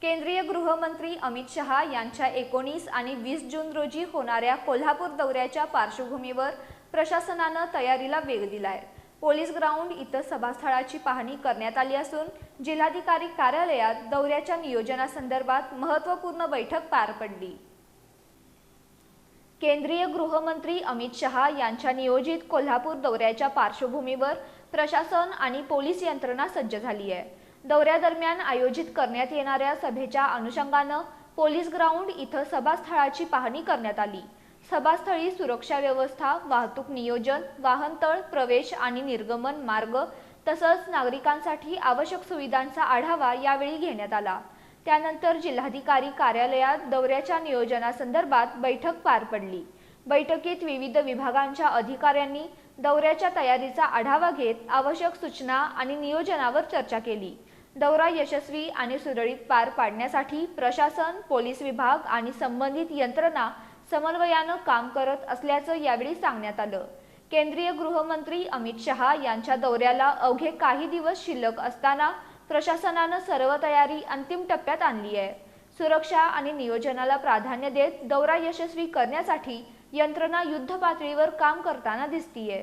केंद्रीय गृहमंत्री अमित शहा यांच्या 19 आणि 20 जून रोजी होणाऱ्या कोल्हापूर दौऱ्याच्या पार्श्वभूमीवर प्रशासनाने तयारीला वेग दिलाय। पोलीस ग्राउंड इथं सभास्थळाची पाहणी करण्यात आली असून जिल्हाधिकारी कार्यालयात दौऱ्याच्या नियोजनासंदर्भात महत्त्वपूर्ण बैठक पार पडली। केंद्रीय गृहमंत्री अमित शहा यांच्या नियोजित कोल्हापूर दौऱ्याच्या पार्श्वभूमीवर प्रशासन आणि पोलीस यंत्रणा सज्ज झाली आहे। दौऱ्यादरम्यान आयोजित करण्यात येणाऱ्या सभेच्या अनुषंगाने पोलीस ग्राउंड इथं सभास्थळाची पाहणी करण्यात आली। सभास्थळी सुरक्षा व्यवस्था, वाहतूक नियोजन, वाहनतळ, प्रवेश आणि निर्गमन मार्ग तसंच नागरिकांसाठी आवश्यक सुविधांचा आढावा यावेळी घेण्यात आला। त्यानंतर जिल्हाधिकारी कार्यालयात दौऱ्याच्या नियोजनासंदर्भात बैठक पार पडली। बैठकीत विविध विभागांच्या अधिकाऱ्यांनी दौऱ्याच्या तयारीचा आढावा घेत आवश्यक सूचना आणि नियोजनावर चर्चा केली। दौरा यशस्वी आणि सुरळीत पार पाडण्यासाठी प्रशासन, पोलीस विभाग आणि संबंधित यंत्रणा समन्वयाने काम करत असल्याचं यावेळी सांगण्यात आलं। केंद्रीय गृहमंत्री अमित शहा यांच्या दौऱ्याला अवघे काही दिवस शिल्लक असताना प्रशासनाने सर्व तयारी अंतिम टप्प्यात आणली आहे। सुरक्षा आणि नियोजनाला प्राधान्य देत दौरा यशस्वी करण्यासाठी यंत्रणा युद्धपातळीवर काम करताना दिसतीये।